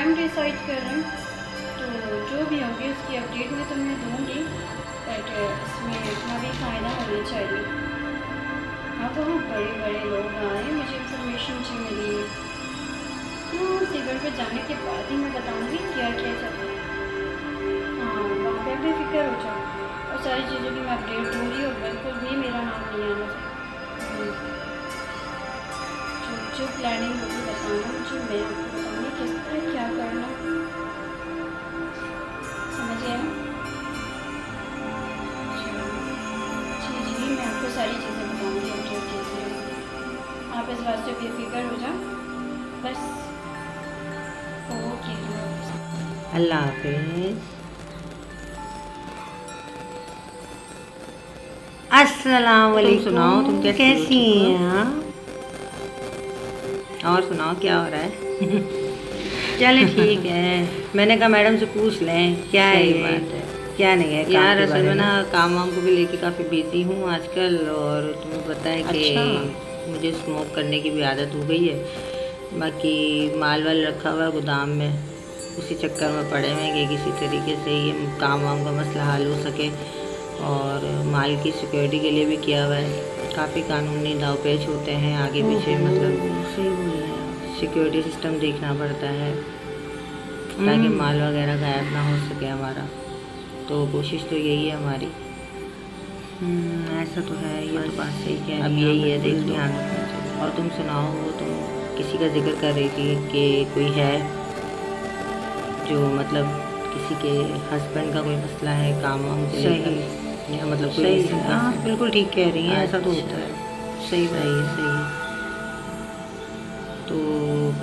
Time decide कर रहे हैं, तो जो भी होगी उसकी अपडेट मैं तुम्हें दूँगी, बट इसमें इतना भी फ़ायदा होना चाहिए। हाँ तो हाँ, बड़े बड़े लोग आए, मुझे इन्फॉर्मेशन जो मिली है, हाँ सीवर पे जाने के बाद ही मैं बताऊँगी क्या क्या चल रहा है। हाँ वहाँ पे बेफिक्र हो जाओ, और सारी चीज़ों की मैं अपडेट दूँगी, और बिल्कुल भी मेरा नाम नहीं आना चाहिए। जो प्लानिंग होगी बताना मुझे, मैं आपको बताऊँगी किस तरह क्या करना, समझ गए ना? जी जी, मैं आपको सारी चीज़ें बताऊँगी अपडेट कैसे होगी, आप इस बात से बेफिक्र हो जाओ बस। ओके, अल्लाह हाफिज़। अस्सलाम वालेकुम। सुनाओ, तुम कैसी हैं आप? और सुनाओ क्या हो रहा है? चले ठीक है, मैंने कहा मैडम से पूछ लें क्या सही है, बात है क्या नहीं है। यार, असल में ना काम वाम को भी लेके काफ़ी बिजी हूँ आजकल, और तुम्हें पता है कि अच्छा। मुझे स्मोक करने की भी आदत हो गई है। बाकी माल वाल रखा हुआ है गोदाम में, उसी चक्कर में पड़े हुए हैं कि किसी तरीके से ये काम वाम का मसला हल हो सके, और माल की सिक्योरिटी के लिए भी किया हुआ है। काफ़ी कानूनी दाव पेच होते हैं आगे पीछे, मतलब सही बोल रहे हैं। सिक्योरिटी सिस्टम देखना पड़ता है ताकि माल वगैरह गायब ना हो सके हमारा। तो कोशिश तो यही है हमारी। ऐसा तो है, ये तो बात सही कह अब रही हैं, यही है, देख लो। ध्यान रखना चाहिए। और तुम सुनाओ, वो तुम किसी का जिक्र कर रही थी कि कोई है जो मतलब किसी के हस्बैंड का कोई मसला है काम वाम को सही, लेकर, या मतलब कोई सही, ऐसी हाँ ऐसी- बिल्कुल ठीक कह रही हैं, ऐसा तो अच्छा, होता है। सही है सही है। तो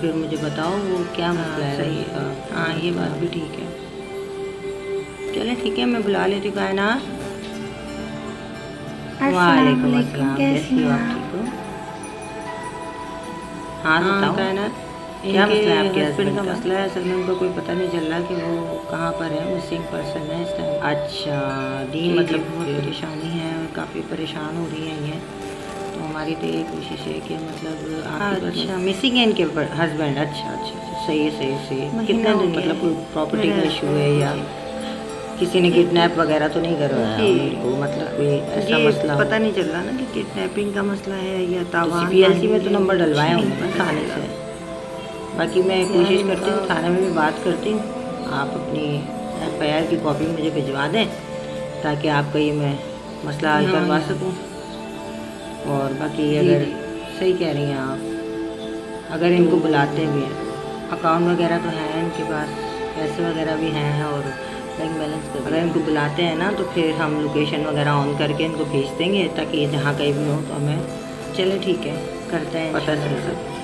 फिर मुझे बताओ वो क्या मसला है सही उसका? है, हाँ ये बात भी ठीक है। चले ठीक है, मैं बुला लेती हूँ कायनात। वालेकुम अस्सलाम, कैसी हो आप? ठीक हो? हाँ बताओ, कायनात, क्या मसला है आपके हस्बैंड का हस्बैंड का? मसला है, असल में उनको कोई पता नहीं चल रहा कि वो कहाँ पर है, मिसिंग पर्सन है इस टाइम। अच्छा दी, जी, मतलब बहुत परेशानी है और काफ़ी परेशान हो रही हैं ये। तो हमारी तो यही कोशिश है कि मतलब आपके पास अच्छा मिसिंग है इनके हस्बैंड। अच्छा अच्छा अच्छा, सही है सही है सही है। महीना कितने हो दिन, गया मतलब है। कोई प्रॉपर्टी का मेरा- इशू है या जी। किसी ने किडनैप वगैरह तो नहीं करवाया जी। उनको, मतलब कोई ऐसा ये मसला हो? पता नहीं चल रहा ना कि किडनैपिंग का मसला है या तो तावान सीपीएलसी में तो मांगी है, नंबर कुछ डलवाए नहीं होंगे ना पता थाने चल से। रहा। बाकी मैं कोशिश यार करती हूँ, इनका- थाने में भी बात करती हूँ, आप अपनी एफआईआर की कॉपी मुझे भिजवा दें ताकि आपका ये मैं मसला हल हाँ, करवा जी। सकूँ। और बाकी जी, अगर जी। सही कह रही हैं आप, अगर इनको बुलाते भी हैं, अकाउंट वगैरह तो है इनके पास, पैसे वगैरह भी हैं और बैंक बैलेंस का, अगर इनको बुलाते हैं ना तो फिर हम लोकेशन वगैरह ऑन करके इनको भेज देंगे ताकि ये जहाँ कहीं भी हो तो हमें चले ठीक है, करते हैं पता चल इंशाल्लाह। सके।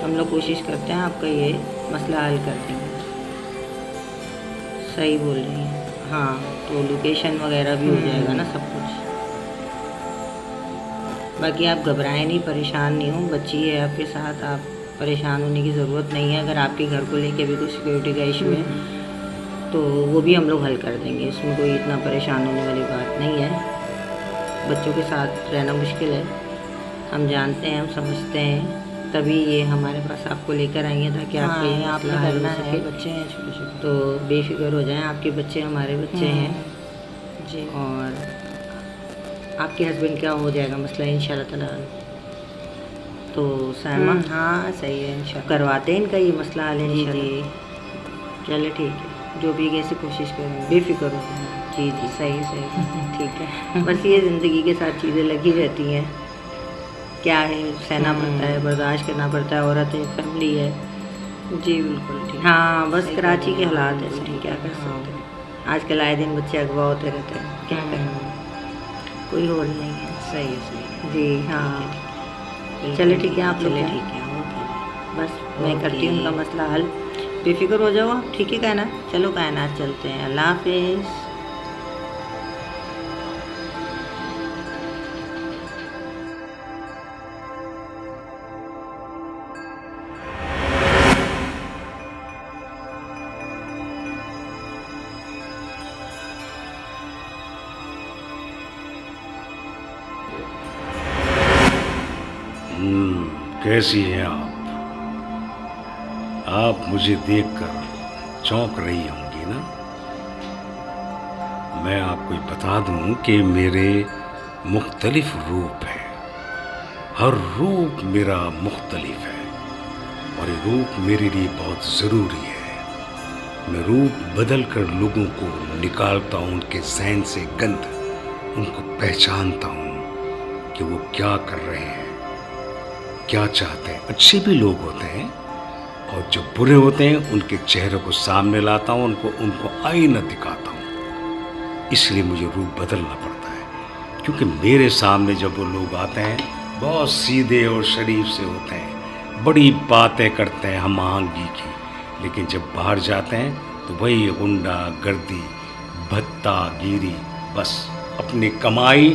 हम लोग कोशिश करते हैं आपका ये मसला हल कर देंगे। सही बोल रही हैं, हाँ तो लोकेशन वगैरह भी हो जाएगा ना सब कुछ। बाकी आप घबराएं नहीं, परेशान नहीं हो, बच्ची है आपके साथ, आप परेशान होने की ज़रूरत नहीं है। अगर आपके घर को लेके भी कोई सिक्योरिटी का इशू है तो वो भी हम लोग हल कर देंगे, इसमें कोई इतना परेशान होने वाली बात नहीं है। बच्चों के साथ रहना मुश्किल है, हम जानते हैं, हम समझते हैं, तभी ये हमारे पास आपको लेकर आई हैं ताकि आपका ये हाँ, मसला आपने हल करना हो है, सके। बच्चे हैं छोटे छोटे। तो बेफिक्र हो जाएं, आपके बच्चे हमारे बच्चे हैं, जी। और आपके हस्बैंड का हो जाएगा मसला इंशाल्लाह ताला। तो सायमा, हाँ सही है इंशाल्लाह। करवाते हैं इनका ये मसला हल जी, इंशाल्लाह। चले ठीक है, जो भी कैसे कोशिश करेंगे, बेफिक्र हो जाएं। जी जी सही सही ठीक है। बस ये ज़िंदगी के साथ चीज़ें लगी रहती हैं, क्या है, सहना पड़ता है, बर्दाश्त करना पड़ता है, औरत है, फैमिली है। जी बिल्कुल ठीक। हाँ बस सही कराची कह के रही हैं, हालात बिल्कुल ऐसे हैं, ठीक क्या है। कर हाँ। सकते हैं। आजकल आए दिन बच्चे अगवा होते रहते हैं, क्या करें, कोई और नहीं है। सही है सही है। जी हाँ, बिल्कुल चले ठीक है, आप लोग चले जाएं। ठीक है, ओके। बस मैं करती हूँ ओके। उनका मसला हल, बेफिक्र हो जाओ आप, ठीक है कायनात? चलो कायनात चलते हैं, अल्लाह हाफिज़। कैसी हैं आप? आप मुझे देखकर चौंक रही होंगी ना। मैं आपको बता दूं कि मेरे मुख्तलिफ रूप हैं, हर रूप मेरा मुख्तलिफ है और ये रूप मेरे लिए बहुत ज़रूरी है। मैं रूप बदल कर लोगों को निकालता हूँ उनके ज़हन से गंध, उनको पहचानता हूँ कि वो क्या कर रहे हैं, क्या चाहते हैं। अच्छे भी लोग होते हैं और जो बुरे होते हैं उनके चेहरे को सामने लाता हूँ, उनको आईना दिखाता हूँ। इसलिए मुझे रूप बदलना पड़ता है, क्योंकि मेरे सामने जब वो लोग आते हैं बहुत सीधे और शरीफ से होते हैं, बड़ी बातें करते हैं हम आहंगी की, लेकिन जब बाहर जाते हैं तो वही गुंडा गर्दी भत्ता गिरी, बस अपनी कमाई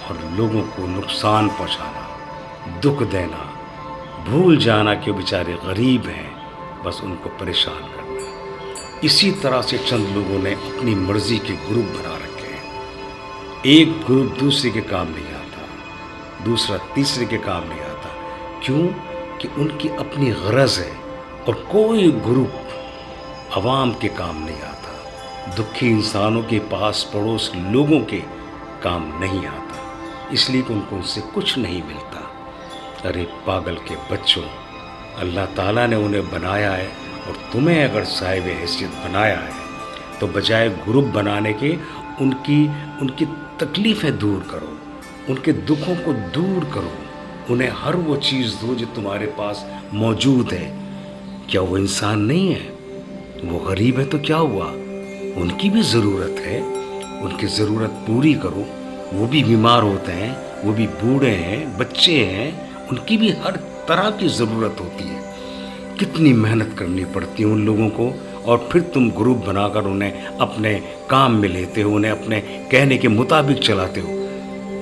और लोगों को नुकसान पहुंचाना, दुख देना, भूल जाना कि बेचारे गरीब हैं, बस उनको परेशान करना। इसी तरह से चंद लोगों ने अपनी मर्जी के ग्रुप बना रखे हैं। एक ग्रुप दूसरे के काम नहीं आता, दूसरा तीसरे के काम नहीं आता। क्यों? कि उनकी अपनी गरज है और कोई ग्रुप अवाम के काम नहीं आता, दुखी इंसानों के पास पड़ोस लोगों के काम नहीं आता, इसलिए कि उनको उनसे कुछ नहीं मिलता। अरे पागल के बच्चों, अल्लाह ताला ने उन्हें बनाया है और तुम्हें अगर साहिब हैसियत बनाया है तो बजाय ग्रुप बनाने के उनकी तकलीफ़ें दूर करो, उनके दुखों को दूर करो, उन्हें हर वो चीज़ दो जो तुम्हारे पास मौजूद है। क्या वो इंसान नहीं है? वो गरीब है तो क्या हुआ, उनकी भी ज़रूरत है, उनकी ज़रूरत पूरी करो। वो भी बीमार होते हैं, वो भी बूढ़े हैं, बच्चे हैं, उनकी भी हर तरह की ज़रूरत होती है। कितनी मेहनत करनी पड़ती है उन लोगों को, और फिर तुम ग्रुप बनाकर उन्हें अपने काम में लेते हो, उन्हें अपने कहने के मुताबिक चलाते हो।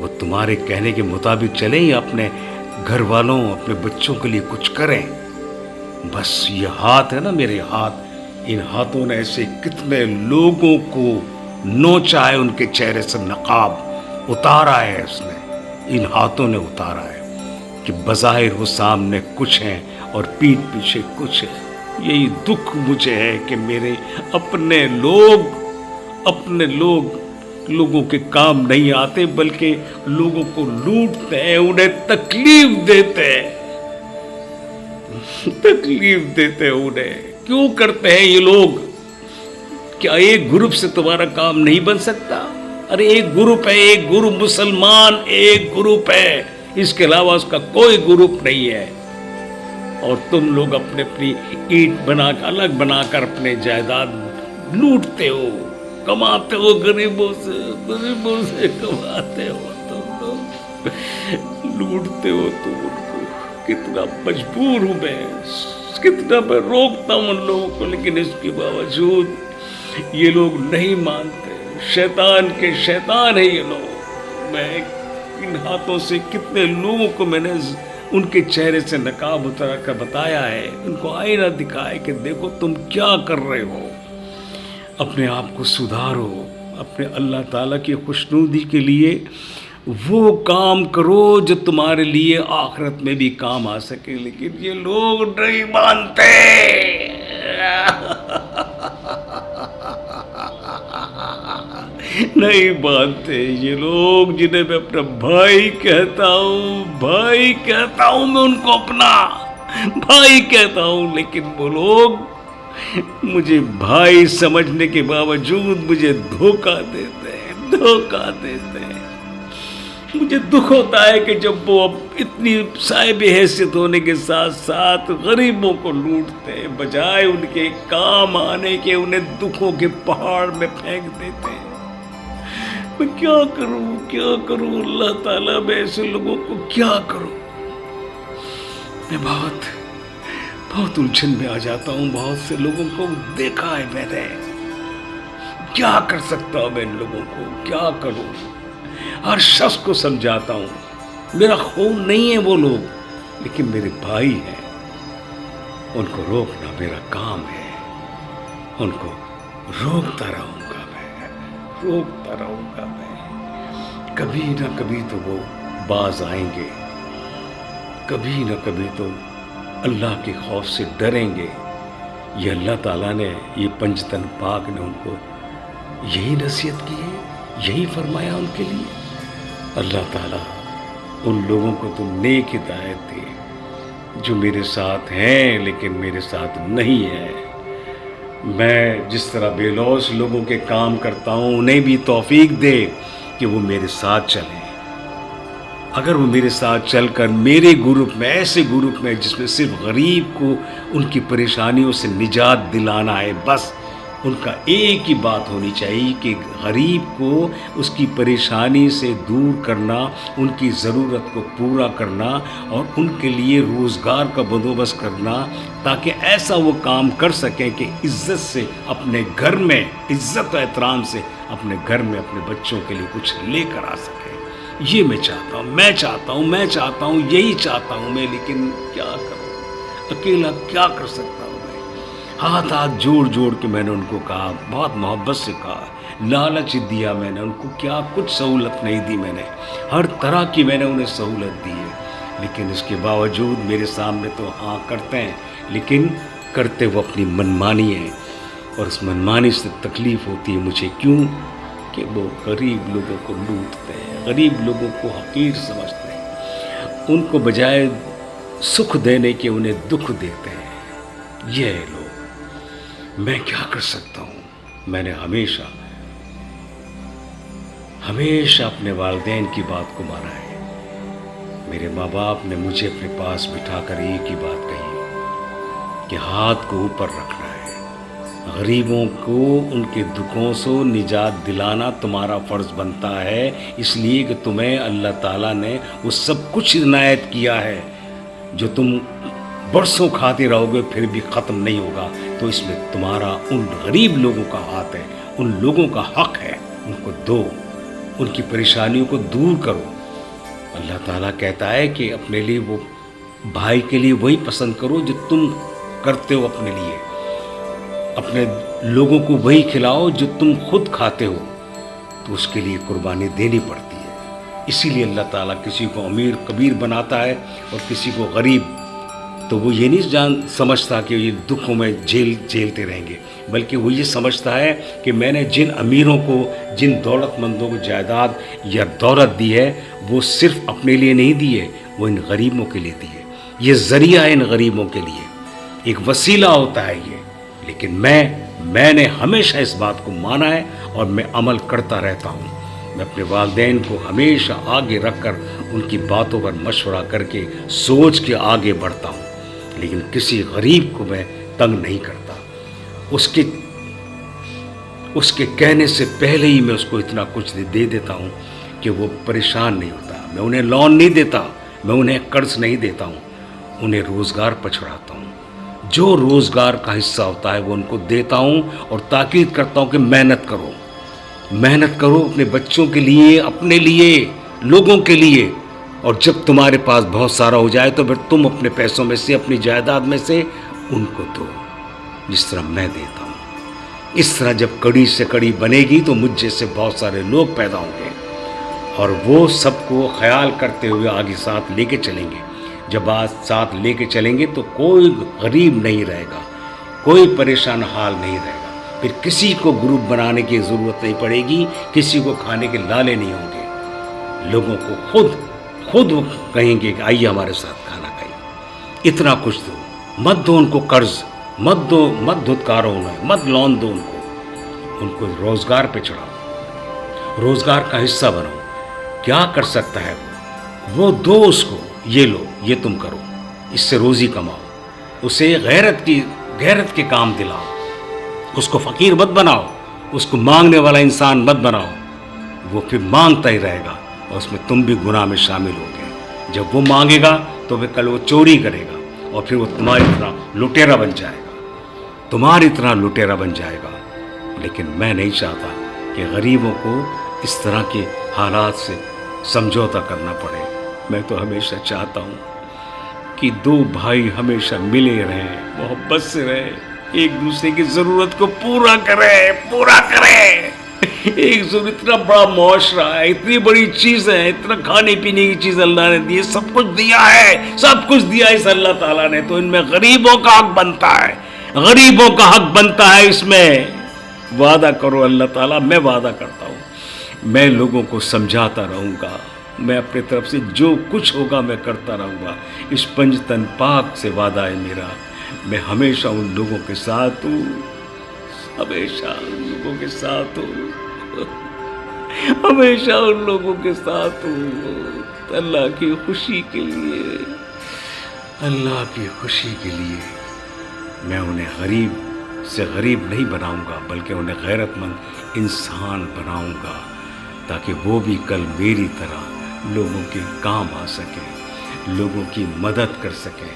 वो तुम्हारे कहने के मुताबिक चले या अपने घर वालों, अपने बच्चों के लिए कुछ करें। बस ये हाथ है ना मेरे हाथ, इन हाथों ने ऐसे कितने लोगों को नोचा है, उनके चेहरे से नकाब उतारा है उसने, इन हाथों ने उतारा है कि बज़ाहिर वो सामने कुछ हैं और पीठ पीछे कुछ है। यही दुख मुझे है कि मेरे अपने लोगों के काम नहीं आते, बल्कि लोगों को लूटते हैं, उन्हें तकलीफ देते हैं, उन्हें। क्यों करते हैं ये लोग? क्या एक ग्रुप से तुम्हारा काम नहीं बन सकता? अरे एक ग्रुप है, एक ग्रुप मुसलमान एक ग्रुप है, इसके अलावा उसका कोई ग्रुप नहीं है। और तुम लोग अपने अपनी ईंट अलग बनाकर अपने जायदाद लूटते हो, कमाते हो, गरीबों से कमाते हो, तुम लोग लूटते हो तुम उनको। कितना मजबूर हूं मैं, कितना मैं रोकता हूं उन लोगों को, लेकिन इसके बावजूद ये लोग नहीं मानते। शैतान के शैतान है ये लोग। मैं इन हाथों से कितने लोगों को मैंने उनके चेहरे से नकाब उतार कर बताया है, उनको आईना दिखाया कि देखो तुम क्या कर रहे हो, अपने आप को सुधारो, अपने अल्लाह ताला की खुशनुदी के लिए वो काम करो जो तुम्हारे लिए आखिरत में भी काम आ सके। लेकिन ये लोग नहीं मानते। नहीं मानते ये लोग, जिन्हें मैं अपना भाई कहता हूँ, मैं उनको अपना भाई कहता हूँ, लेकिन वो लोग मुझे भाई समझने के बावजूद मुझे धोखा देते हैं। मुझे दुख होता है कि जब वो अब इतनी साहिब हैसियत होने के साथ साथ गरीबों को लूटते हैं, बजाय उनके काम आने के उन्हें दुखों के पहाड़ में फेंक देते हैं। मैं क्या करूं अल्लाह ताला, मैं ऐसे लोगों को क्या करूं? मैं बहुत उलझन में आ जाता हूं। बहुत से लोगों को देखा है मैंने, क्या कर सकता हूं मैं इन लोगों को, क्या करूं? हर शख्स को समझाता हूं, मेरा खून नहीं है वो लोग, लेकिन मेरे भाई हैं, उनको रोकना मेरा काम है। उनको रोकता रहूंगा मैं। कभी ना कभी तो वो बाज आएंगे, कभी ना कभी तो अल्लाह के खौफ से डरेंगे, ये अल्लाह ताला ने, ये पंचतन पाक ने उनको यही नसीहत की है, यही फरमाया उनके लिए। अल्लाह ताला उन लोगों को तुम नेक हिदायत दे जो मेरे साथ हैं लेकिन मेरे साथ नहीं है। मैं जिस तरह बेलौस लोगों के काम करता हूँ, उन्हें भी तौफीक दे कि वो मेरे साथ चलें। अगर वो मेरे साथ चलकर मेरे ग्रुप में, ऐसे ग्रुप में जिसमें सिर्फ गरीब को उनकी परेशानियों से निजात दिलाना है, बस उनका एक ही बात होनी चाहिए कि गरीब को उसकी परेशानी से दूर करना, उनकी ज़रूरत को पूरा करना और उनके लिए रोज़गार का बंदोबस्त करना, ताकि ऐसा वो काम कर सकें कि इज़्ज़त से अपने घर में, इज़्ज़त और एहतराम से अपने घर में अपने बच्चों के लिए कुछ लेकर आ सकें। ये मैं चाहता हूँ, मैं चाहता हूँ, यही चाहता हूँ मैं, लेकिन क्या करूँ, अकेला क्या कर सकता हूँ मैं। हाथ जोड़ के मैंने उनको कहा, बहुत मोहब्बत से कहा, लालच दिया मैंने उनको, क्या कुछ सहूलत नहीं दी मैंने, हर तरह की मैंने उन्हें सहूलत दी है, लेकिन इसके बावजूद मेरे सामने तो हाँ करते हैं, लेकिन करते वो अपनी मनमानी है। और उस मनमानी से तकलीफ़ होती है मुझे, क्यों कि वो गरीब लोगों को लूटते हैं, गरीब लोगों को हकीर समझते हैं, उनको बजाय सुख देने के उन्हें दुख देते हैं। ये है लोग। मैं क्या कर सकता हूँ। मैंने हमेशा अपने वालिदैन की बात को माना है। मेरे माँ बाप ने मुझे अपने पास बिठाकर एक ही बात कही कि हाथ को ऊपर रखना है, गरीबों को उनके दुखों से निजात दिलाना तुम्हारा फ़र्ज़ बनता है, इसलिए कि तुम्हें अल्लाह ताला ने वो सब कुछ इनायत किया है जो तुम बरसों खाते रहोगे फिर भी ख़त्म नहीं होगा। तो इसमें तुम्हारा उन गरीब लोगों का हाथ है, उन लोगों का हक़ है, उनको दो, उनकी परेशानियों को दूर करो। अल्लाह ताला कहता है कि अपने लिए, वो भाई के लिए वही पसंद करो जो तुम करते हो अपने लिए, अपने लोगों को वही खिलाओ जो तुम खुद खाते हो, तो उसके लिए कुर्बानी देनी पड़ती है। इसीलिए अल्लाह ताला किसी को अमीर कबीर बनाता है और किसी को गरीब। तो वो ये नहीं समझता कि ये दुखों में झेलते रहेंगे, बल्कि वो ये समझता है कि मैंने जिन अमीरों को, जिन दौलतमंदों को जायदाद या दौलत दी है, वो सिर्फ अपने लिए नहीं दी है, वो इन गरीबों के लिए दी है। ये ज़रिया है इन गरीबों के लिए, एक वसीला होता है ये। लेकिन मैंने हमेशा इस बात को माना है और मैं अमल करता रहता हूँ। मैं अपने वालिदैन को हमेशा आगे रखकर उनकी बातों पर मशवरा करके सोच के आगे बढ़ता हूँ, लेकिन किसी गरीब को मैं तंग नहीं करता। उसके कहने से पहले ही मैं उसको इतना कुछ दे देता हूँ कि वो परेशान नहीं होता। मैं उन्हें लोन नहीं देता, मैं उन्हें कर्ज नहीं देता हूँ, उन्हें रोज़गार पर छुड़ाता हूँ। जो रोज़गार का हिस्सा होता है वो उनको देता हूँ और ताकीद करता हूँ कि मेहनत करो अपने बच्चों के लिए, अपने लिए, लोगों के लिए। और जब तुम्हारे पास बहुत सारा हो जाए तो फिर तुम अपने पैसों में से, अपनी जायदाद में से उनको दो, जिस तरह मैं देता हूँ। इस तरह जब कड़ी से कड़ी बनेगी तो मुझ जैसे बहुत सारे लोग पैदा होंगे और वो सबको ख्याल करते हुए आगे साथ लेके चलेंगे। जब आज साथ लेके चलेंगे तो कोई गरीब नहीं रहेगा, कोई परेशान हाल नहीं रहेगा। फिर किसी को ग्रुप बनाने की ज़रूरत नहीं पड़ेगी, किसी को खाने के लाले नहीं होंगे। लोगों को खुद कहेंगे कि आइए हमारे साथ खाना खाइए। इतना कुछ दो, मत दो उनको कर्ज, मत धुतकारो उन्हें, मत लोन दो उनको रोज़गार पे चढ़ाओ, रोज़गार का हिस्सा बनो। क्या कर सकता है वो दो उसको, ये लो, ये तुम करो, इससे रोज़ी कमाओ। उसे गैरत के काम दिलाओ, उसको फ़कीर मत बनाओ, उसको मांगने वाला इंसान मत बनाओ। वो फिर मांगता ही रहेगा और उसमें तुम भी गुनाह में शामिल होगे। जब वो मांगेगा तो फिर कल वो चोरी करेगा और फिर वो तुम्हारी तरह लुटेरा बन जाएगा। लेकिन मैं नहीं चाहता कि गरीबों को इस तरह के हालात से समझौता करना पड़े। मैं तो हमेशा चाहता हूँ कि दो भाई हमेशा मिले रहें, मोहब्बत से रहें, एक दूसरे की ज़रूरत को पूरा करें। इतना बड़ा मुआशरा है, इतनी बड़ी चीज़ है, इतना खाने पीने की चीज़ अल्लाह ने दी है, सब कुछ दिया है इस अल्लाह ताला ने। तो इनमें गरीबों का हक बनता है, गरीबों का हक बनता है इसमें। वादा करो अल्लाह ताला, मैं वादा करता हूँ मैं लोगों को समझाता रहूँगा, मैं अपनी तरफ से जो कुछ होगा मैं करता रहूँगा। इस पंजतन पाक से वादा है मेरा, मैं हमेशा उन लोगों के साथ हूँ, हमेशा उन लोगों के साथ हूँ, हमेशा उन लोगों के साथ हूँ। अल्लाह की खुशी के लिए, अल्लाह की खुशी के लिए मैं उन्हें गरीब से गरीब नहीं बनाऊंगा, बल्कि उन्हें गैरतमंद इंसान बनाऊंगा, ताकि वो भी कल मेरी तरह लोगों के काम आ सके, लोगों की मदद कर सके।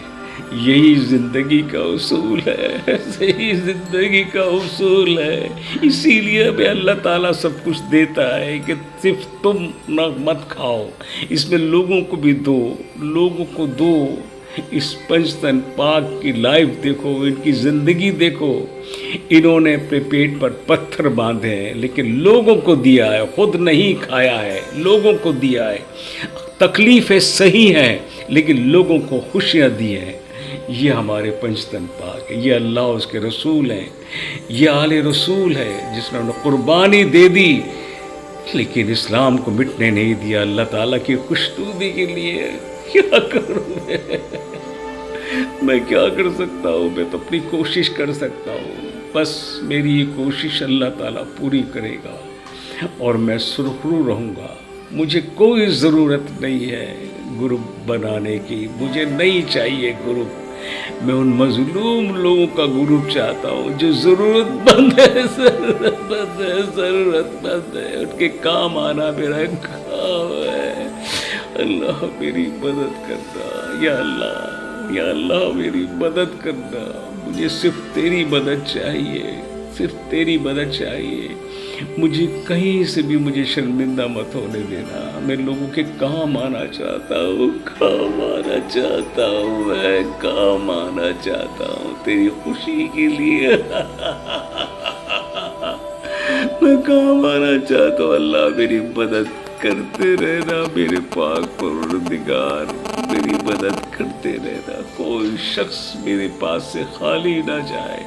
यही ज़िंदगी का उसूल है, सही ज़िंदगी का उसूल है। इसीलिए हमें अल्लाह ताला सब कुछ देता है कि सिर्फ तुम ना मत खाओ, इसमें लोगों को भी दो, लोगों को दो। इस पंजतन पाक की लाइफ देखो, इनकी ज़िंदगी देखो। इन्होंने अपने पेट पर पत्थर बांधे हैं लेकिन लोगों को दिया है, खुद नहीं खाया है, लोगों को दिया है। तकलीफ़ें सही हैं लेकिन लोगों को खुशियाँ दी हैं। ये हमारे पंजतन पाक है, ये अल्लाह उसके रसूल हैं, ये आले रसूल है जिसने कुर्बानी दे दी लेकिन इस्लाम को मिटने नहीं दिया। अल्लाह ताला की खुशनूदी के लिए क्या करूँ मैं क्या कर सकता हूँ? मैं तो अपनी कोशिश कर सकता हूँ, बस मेरी ये कोशिश अल्लाह ताला पूरी करेगा और मैं सुरखरू रहूँगा। मुझे कोई ज़रूरत नहीं है ग्रुप बनाने की, मुझे नहीं चाहिए ग्रुप। मैं उन मजलूम लोगों का ग्रुप चाहता हूँ जो ज़रूरतमंद है, ज़रूरतमंद है, ज़रूरतमंद है। उनके काम आना मेरा काम है। अल्लाह मेरी मदद करना, या अल्लाह, या अल्लाह मेरी मदद करना। मुझे सिर्फ तेरी मदद चाहिए, सिर्फ तेरी मदद चाहिए। मुझे कहीं से भी मुझे शर्मिंदा मत होने देना। मैं लोगों के काम आना चाहता हूँ, काम आना चाहता हूँ, मैं काम आना चाहता हूँ तेरी खुशी के लिए मैं काम आना चाहता हूँ। अल्लाह मेरी मदद करते रहना, मेरे पाक परवरदिगार मेरी मदद करते रहना। कोई शख्स मेरे पास से खाली ना जाए।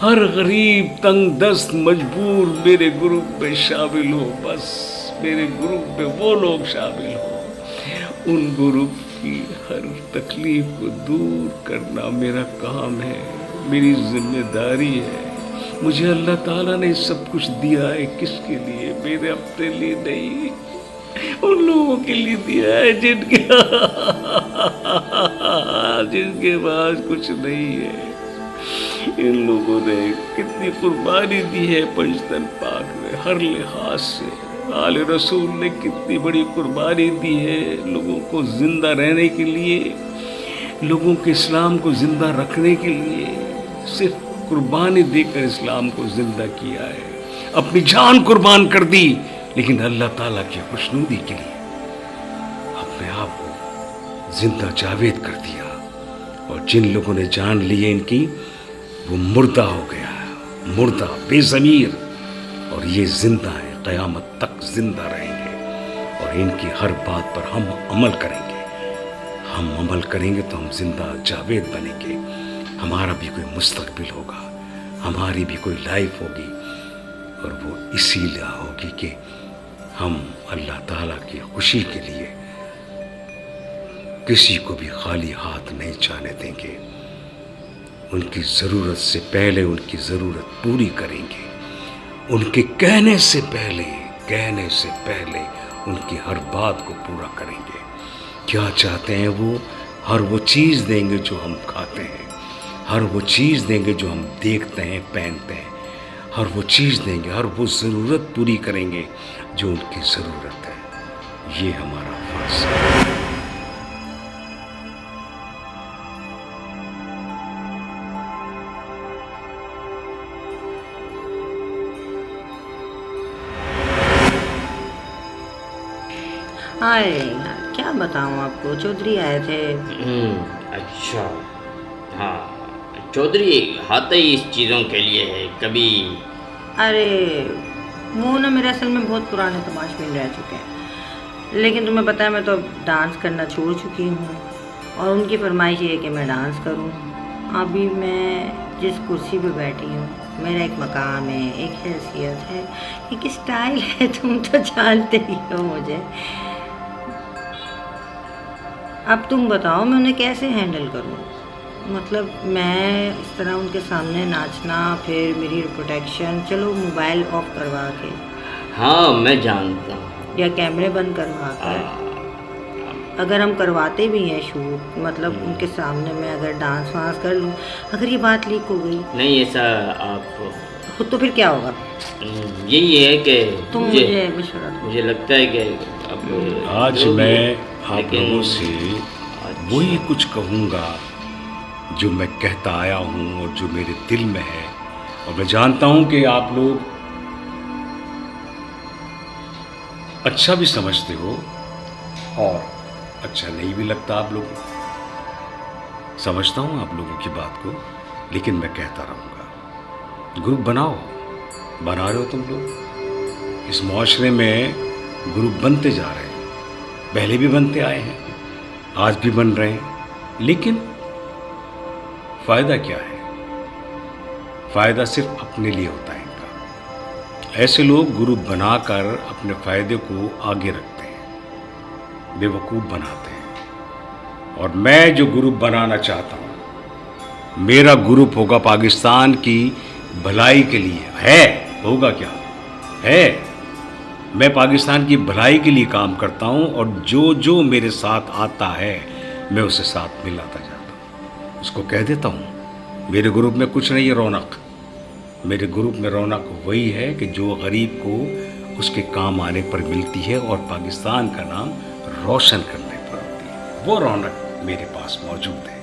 हर गरीब, तंग दस्त, मजबूर मेरे ग्रुप में शामिल हो। बस मेरे ग्रुप में वो लोग शामिल हो, उन ग्रुप की हर तकलीफ को दूर करना मेरा काम है, मेरी जिम्मेदारी है। मुझे अल्लाह ताला ने सब कुछ दिया है, किसके लिए? मेरे अपने लिए नहीं, उन लोगों के लिए दिया है जिनके पास कुछ नहीं है। इन लोगों ने कितनी कुर्बानी दी है पंजतन पाक में, हर लिहाज से। आले रसूल ने कितनी बड़ी कुर्बानी दी है लोगों को जिंदा रहने के लिए, लोगों के इस्लाम को जिंदा रखने के लिए। सिर्फ कुर्बानी देकर इस्लाम को जिंदा किया है, अपनी जान कुर्बान कर दी, लेकिन अल्लाह ताला की खुशनूदी के लिए अपने आप को जिंदा जावेद कर दिया। और जिन लोगों ने जान ली है इनकी, वो मुर्दा हो गया, मुर्दा, बेज़मीर। और ये जिंदा है, क़यामत तक जिंदा रहेंगे और इनकी हर बात पर हम अमल करेंगे। हम अमल करेंगे तो हम जिंदा जावेद बनेंगे। हमारा भी कोई मुस्तकबिल होगा, हमारी भी कोई लाइफ होगी, और वो इसीलिए होगी कि हम अल्लाह ताला की खुशी के लिए किसी को भी खाली हाथ नहीं जाने देंगे। उनकी ज़रूरत से पहले उनकी ज़रूरत पूरी करेंगे। उनके कहने से पहले उनकी हर बात को पूरा करेंगे। क्या चाहते हैं वो, हर वो चीज़ देंगे जो हम खाते हैं, हर वो चीज़ देंगे जो हम देखते हैं, पहनते हैं, हर वो चीज़ देंगे, हर वो ज़रूरत पूरी करेंगे जो उनकी ज़रूरत है। ये हमारा फ़र्ज़ है। अरे यार क्या बताऊँ आपको, चौधरी आए थे। अच्छा, हाँ चौधरी आते ही इस चीज़ों के लिए है कभी। अरे वो ना मेरे असल में बहुत पुराने तमाशबीन रह चुके हैं, लेकिन तुम्हें पता है मैं तो अब डांस करना छोड़ चुकी हूँ और उनकी फरमाइश ये है कि मैं डांस करूँ। अभी मैं जिस कुर्सी पे बैठी हूँ, मेरा एक मकाम है, एक हैसियत है, एक स्टाइल है, तुम तो जानते ही हो मुझे। अब तुम बताओ मैं उन्हें कैसे हैंडल करूँ? मतलब मैं इस तरह उनके सामने नाचना, फिर मेरी प्रोटेक्शन, चलो मोबाइल ऑफ करवा के हाँ मैं जानता हूँ। या कैमरे बंद करवा कर, अगर हम करवाते भी हैं शूट, मतलब उनके सामने मैं अगर डांस वांस कर लूँ, अगर ये बात लीक हो गई नहीं ऐसा आप तो फिर क्या होगा? यही है कि तुम मुझे मशवरा दो। मुझे लगता है कि अब आज जो भी मैं है, आप लेकिन- लोगों से अच्छा। वही कुछ कहूँगा जो मैं कहता आया हूँ और जो मेरे दिल में है, और मैं जानता हूँ कि आप लोग अच्छा भी समझते हो और अच्छा नहीं भी लगता आप लोगों को। समझता हूँ आप लोगों की बात को, लेकिन मैं कहता रहूँगा। ग्रुप बनाओ, बना रहे हो तुम लोग। इस मुआशरे में ग्रुप बनते जा रहे हैं, पहले भी बनते आए हैं, आज भी बन रहे हैं, लेकिन फ़ायदा क्या है? फ़ायदा सिर्फ अपने लिए होता है इनका। ऐसे लोग ग्रुप बनाकर अपने फ़ायदे को आगे रखते हैं, बेवकूफ़ बनाते हैं। और मैं जो ग्रुप बनाना चाहता हूँ, मेरा ग्रुप होगा पाकिस्तान की भलाई के लिए। है, होगा क्या? है। मैं पाकिस्तान की भलाई के लिए काम करता हूँ और जो जो मेरे साथ आता है मैं उसे साथ मिलाता जाता हूँ, उसको कह देता हूँ मेरे ग्रुप में कुछ नहीं है रौनक। मेरे ग्रुप में रौनक वही है कि जो गरीब को उसके काम आने पर मिलती है और पाकिस्तान का नाम रोशन करने पर होती है, वो रौनक मेरे पास मौजूद है।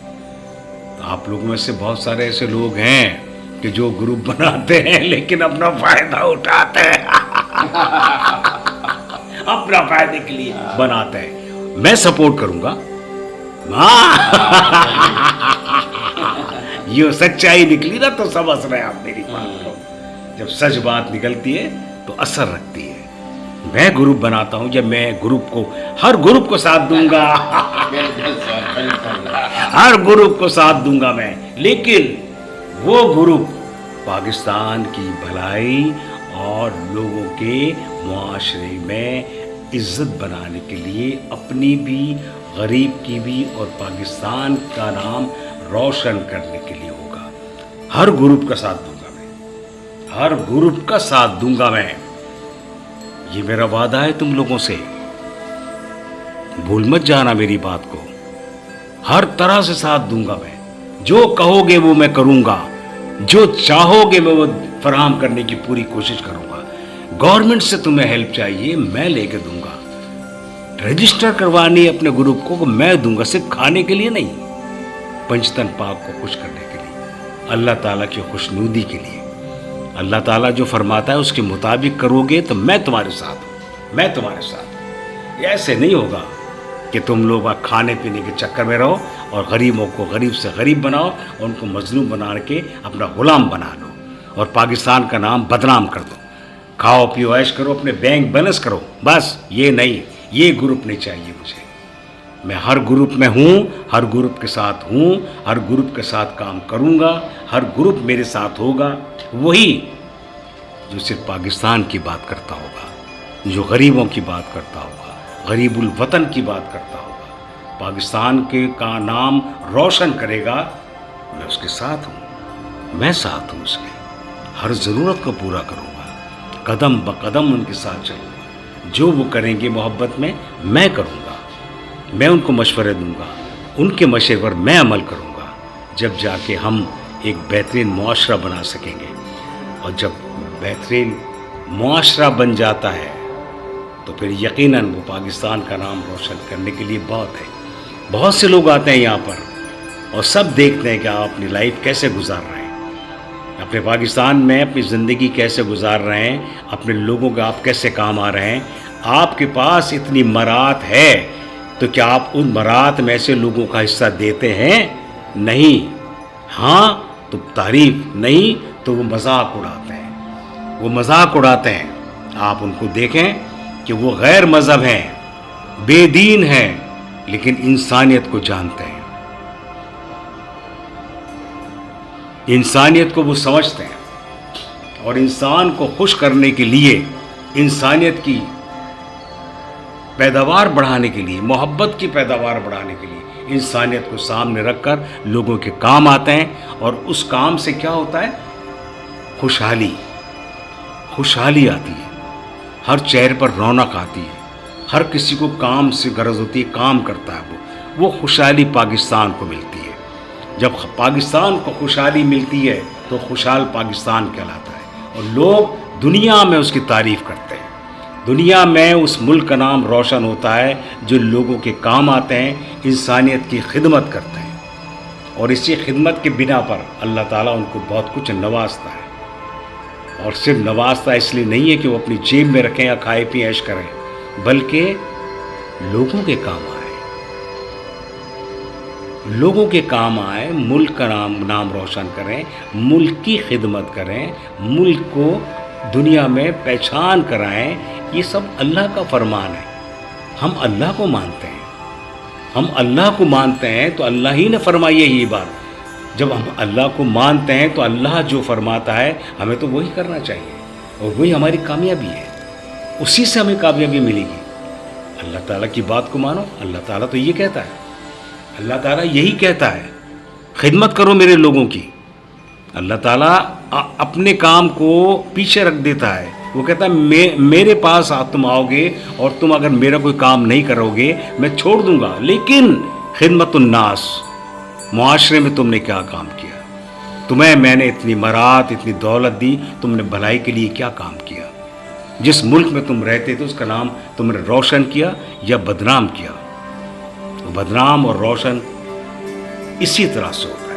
तो आप लोगों में से बहुत सारे ऐसे लोग हैं कि जो ग्रुप बनाते हैं लेकिन अपना फ़ायदा उठाते हैं अपना फायदे के लिए बनाते हैं। मैं सपोर्ट करूंगा। ये सच्चाई निकली ना तो समझ रहे आप मेरी बात को। जब सच बात निकलती है तो असर रखती है। मैं ग्रुप बनाता हूं, जब मैं ग्रुप को, हर ग्रुप को साथ दूंगा हर ग्रुप को साथ दूंगा मैं, लेकिन वो ग्रुप पाकिस्तान की भलाई और लोगों के मुआशरे में इज्जत बनाने के लिए, अपनी भी, गरीब की भी और पाकिस्तान का नाम रोशन करने के लिए होगा। हर ग्रुप का साथ दूंगा मैं, हर ग्रुप का साथ दूंगा मैं। ये मेरा वादा है तुम लोगों से, भूल मत जाना मेरी बात को। हर तरह से साथ दूंगा मैं, जो कहोगे वो मैं करूंगा, जो चाहोगे मैं वो फराहम करने की पूरी कोशिश करूंगा। गवर्नमेंट से तुम्हें हेल्प चाहिए, मैं लेके दूंगा। रजिस्टर करवानी अपने ग्रुप को मैं दूंगा, सिर्फ खाने के लिए नहीं, पंचतन पाक को खुश करने के लिए, अल्लाह ताला की खुशनुदी के लिए। अल्लाह ताला जो फरमाता है उसके मुताबिक करोगे तो मैं तुम्हारे साथ हूँ, मैं तुम्हारे साथ। ये ऐसे नहीं होगा कि तुम लोग खाने पीने के चक्कर में रहो और गरीबों को गरीब से गरीब बनाओ और उनको मजलूम बना के अपना गुलाम बना लो और पाकिस्तान का नाम बदनाम कर दो। खाओ पियो ऐश करो, अपने बैंक बैलेंस करो, बस ये नहीं, ये ग्रुप नहीं चाहिए मुझे। मैं हर ग्रुप में हूँ, हर ग्रुप के साथ हूँ, हर ग्रुप के साथ काम करूँगा, हर ग्रुप मेरे साथ होगा। वही जो सिर्फ पाकिस्तान की बात करता होगा, जो गरीबों की बात करता होगा, गरीबुल वतन की बात करता होगा, पाकिस्तान के का नाम रोशन करेगा, मैं उसके साथ हूँ, मैं साथ हूँ उसके। हर ज़रूरत को पूरा करूँगा, कदम ब कदम उनके साथ चलूँगा। जो वो करेंगे मोहब्बत में मैं करूँगा, मैं उनको मशवरे दूँगा, उनके मशवरे पर मैं अमल करूँगा। जब जाके हम एक बेहतरीन मुआशरा बना सकेंगे। और जब बेहतरीन मुआशरा बन जाता है तो फिर यकीनन वो पाकिस्तान का नाम रोशन करने के लिए बहुत है। बहुत से लोग आते हैं यहाँ पर और सब देखते हैं कि आप अपनी लाइफ कैसे गुजार रहे हैं, अपने पाकिस्तान में अपनी ज़िंदगी कैसे गुजार रहे हैं, अपने लोगों का आप कैसे काम आ रहे हैं। आपके पास इतनी मरात है तो क्या आप उन मरात में ऐसे लोगों का हिस्सा देते हैं? नहीं। हाँ तो तारीफ, नहीं तो वो मजाक उड़ाते हैं, वो मजाक उड़ाते हैं। आप उनको देखें कि वो गैर मज़हब हैं, बेदीन हैं, लेकिन इंसानियत को जानते हैं। इंसानियत को वो समझते हैं और इंसान को खुश करने के लिए, इंसानियत की पैदावार बढ़ाने के लिए, मोहब्बत की पैदावार बढ़ाने के लिए इंसानियत को सामने रखकर लोगों के काम आते हैं। और उस काम से क्या होता है? खुशहाली, खुशहाली आती है, हर चेहरे पर रौनक आती है, हर किसी को काम से गरज होती है, काम करता है वो खुशहाली पाकिस्तान को मिलती है। जब पाकिस्तान को खुशहाली मिलती है तो खुशहाल पाकिस्तान कहलाता है और लोग दुनिया में उसकी तारीफ़ करते हैं। दुनिया में उस मुल्क का नाम रोशन होता है जो लोगों के काम आते हैं, इंसानियत की खिदमत करते हैं। और इसी खिदमत के बिना पर अल्लाह ताला उनको बहुत कुछ नवाजता है। और सिर्फ नवाजता इसलिए नहीं है कि वो अपनी जेब में रखें या खाए पिए ऐश करें, बल्कि लोगों के काम आए, लोगों के काम आए, मुल्क का नाम रोशन करें, मुल्क की खिदमत करें, मुल्क को दुनिया में पहचान कराएं। ये सब अल्लाह का फरमान है। हम अल्लाह को मानते हैं, हम अल्लाह को मानते हैं तो अल्लाह ही ने फरमाई है ये बात। जब हम अल्लाह को मानते हैं तो अल्लाह जो फरमाता है हमें तो वही करना चाहिए और वही हमारी कामयाबी है, उसी से हमें कामयाबी मिलेगी। अल्लाह ताला की बात को मानो। अल्लाह ताला तो ये कहता है, अल्लाह ताला यही कहता है, खिदमत करो मेरे लोगों की। अल्लाह ताला अपने काम को पीछे रख देता है। वो कहता है मेरे पास तुम आओगे और तुम अगर मेरा कोई काम नहीं करोगे मैं छोड़ दूंगा। लेकिन खिदमतुन्नास, मुआशरे में तुमने क्या काम किया? तुम्हें मैंने इतनी मरात, इतनी दौलत दी, तुमने भलाई के लिए क्या काम किया? जिस मुल्क में तुम रहते थे उसका नाम तुमने रोशन किया या बदनाम किया? तो बदनाम और रोशन इसी तरह से होता है।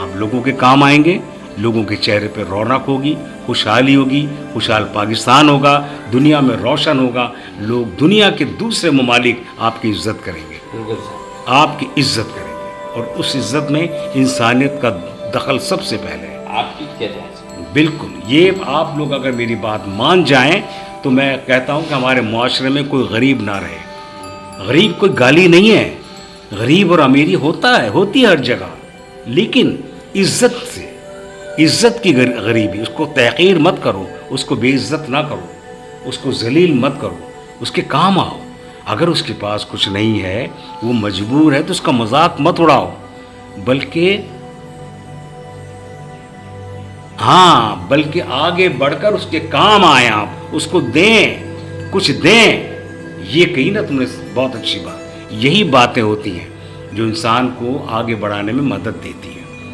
आप लोगों के काम आएंगे, लोगों के चेहरे पर रौनक होगी, खुशहाली होगी, खुशहाल पाकिस्तान होगा, दुनिया में रोशन होगा, लोग दुनिया के दूसरे ममालिक आपकी इज्जत करेंगे, बिल्कुल सर। आपकी इज्जत करेंगे। और उस इज्जत में इंसानियत का दखल सबसे पहले है। आपकी क्या राय है? बिल्कुल, ये आप लोग अगर मेरी बात मान जाएं तो मैं कहता हूं कि हमारे मुआशरे में कोई गरीब ना रहे। गरीब कोई गाली नहीं है, गरीब और अमीरी होती है हर जगह, लेकिन इज्जत से, इज्जत की गरीबी, उसको तहकीर मत करो, उसको बेइज्जत ना करो, उसको जलील मत करो, उसके काम आओ। अगर उसके पास कुछ नहीं है, वो मजबूर है, तो उसका मजाक मत उड़ाओ, बल्कि आगे बढ़कर उसके काम आए, आप उसको दें, कुछ दें। ये कही ना तुमने बहुत अच्छी बात। यही बातें होती हैं जो इंसान को आगे बढ़ाने में मदद देती हैं।